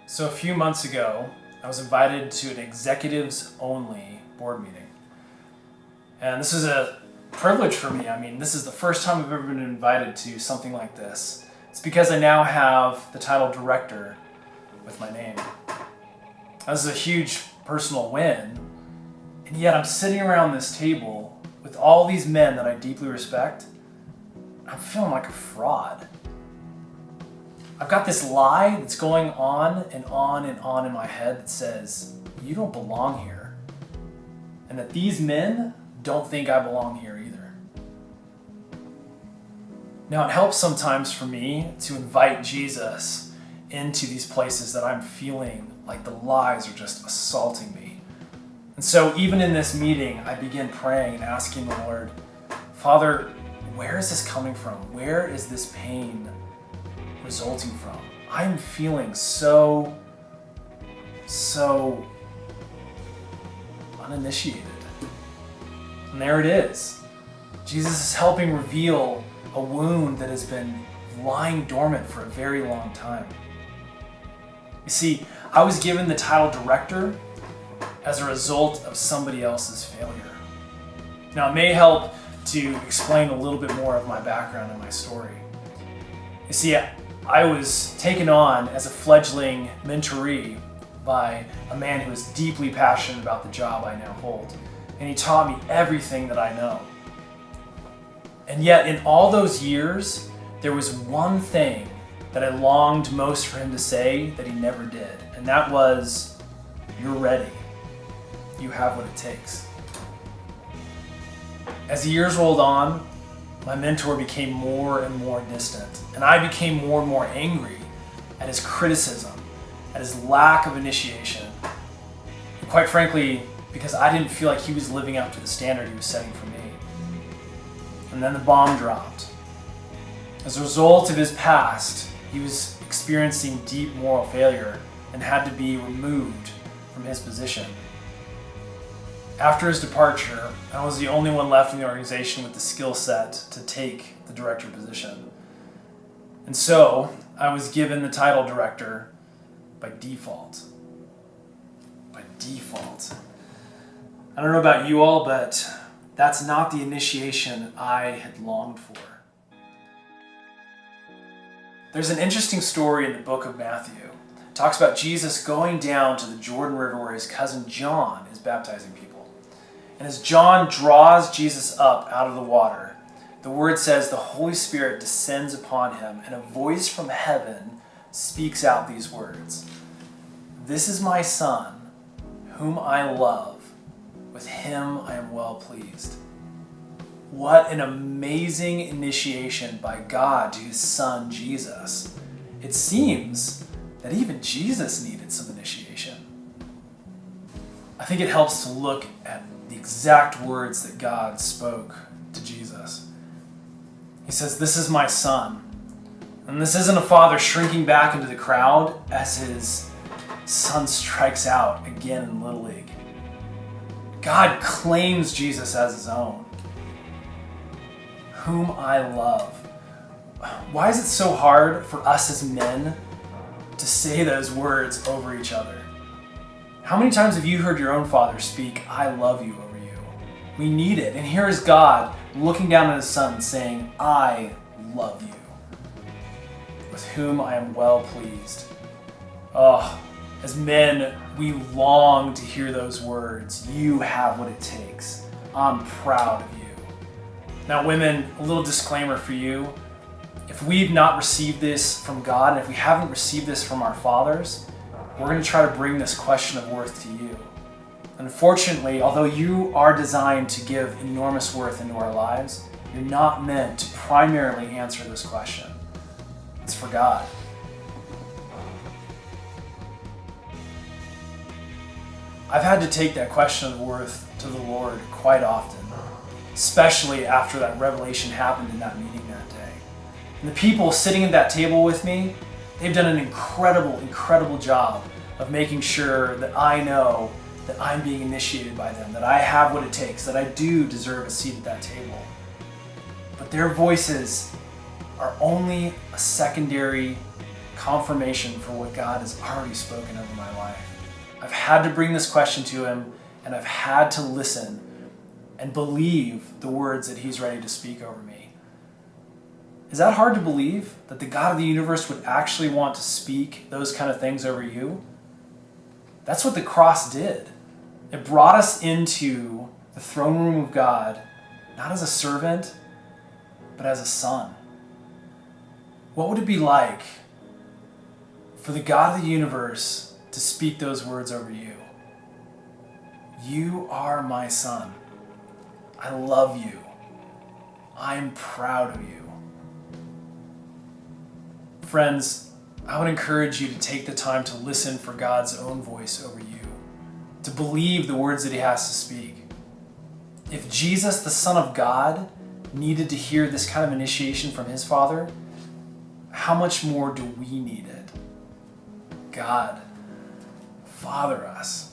So a few months ago, I was invited to an executives-only board meeting. And this is a privilege for me. I mean, this is the first time I've ever been invited to something like this. It's because I now have the title director with my name. This is a huge personal win, and yet I'm sitting around this table with all these men that I deeply respect. I'm feeling like a fraud. I've got this lie that's going on and on and on in my head that says, you don't belong here. And that these men don't think I belong here either. Now, it helps sometimes for me to invite Jesus into these places that I'm feeling like the lies are just assaulting me. And so even in this meeting, I begin praying and asking the Lord, Father, where is this coming from? Where is this pain resulting from? I'm feeling so uninitiated. And there it is. Jesus is helping reveal a wound that has been lying dormant for a very long time. You see, I was given the title director as a result of somebody else's failure. Now, it may help to explain a little bit more of my background and my story. You see, I was taken on as a fledgling mentoree by a man who is deeply passionate about the job I now hold. And he taught me everything that I know. And yet, in all those years, there was one thing that I longed most for him to say that he never did. And that was, you're ready. You have what it takes. As the years rolled on, my mentor became more and more distant, and I became more and more angry at his criticism, at his lack of initiation. And quite frankly, because I didn't feel like he was living up to the standard he was setting for me. And then the bomb dropped. As a result of his past, he was experiencing deep moral failure and had to be removed from his position. After his departure, I was the only one left in the organization with the skill set to take the director position. And so, I was given the title director by default. By default. I don't know about you all, but that's not the initiation I had longed for. There's an interesting story in the book of Matthew. It talks about Jesus going down to the Jordan River where his cousin John is baptizing people. And as John draws Jesus up out of the water, the word says the Holy Spirit descends upon him, and a voice from heaven speaks out these words. This is my son, whom I love. With him I am well pleased. What an amazing initiation by God to his son Jesus. It seems that even Jesus needed some initiation. I think it helps to look at the exact words that God spoke to Jesus. He says, this is my son. And this isn't a father shrinking back into the crowd as his son strikes out again in Little League. God claims Jesus as his own. Whom I love. Why is it so hard for us as men to say those words over each other? How many times have you heard your own father speak, I love you over you? We need it. And here is God looking down at his son and saying, I love you. With whom I am well pleased. Oh, as men, we long to hear those words. You have what it takes. I'm proud of you. Now, women, a little disclaimer for you. If we've not received this from God, and if we haven't received this from our fathers, we're going to try to bring this question of worth to you. Unfortunately, although you are designed to give enormous worth into our lives, you're not meant to primarily answer this question. It's for God. I've had to take that question of worth to the Lord quite often, especially after that revelation happened in that meeting that day. And the people sitting at that table with me, they've done an incredible job of making sure that I know that I'm being initiated by them, that I have what it takes, that I do deserve a seat at that table. But their voices are only a secondary confirmation for what God has already spoken over my life. I've had to bring this question to him, and I've had to listen and believe the words that he's ready to speak over me. Is that hard to believe? That the God of the universe would actually want to speak those kind of things over you? That's what the cross did. It brought us into the throne room of God, not as a servant, but as a son. What would it be like for the God of the universe to speak those words over you? You are my son. I love you. I'm proud of you. Friends, I would encourage you to take the time to listen for God's own voice over you, to believe the words that he has to speak. If Jesus, the Son of God, needed to hear this kind of initiation from his Father, how much more do we need it? God, Father us.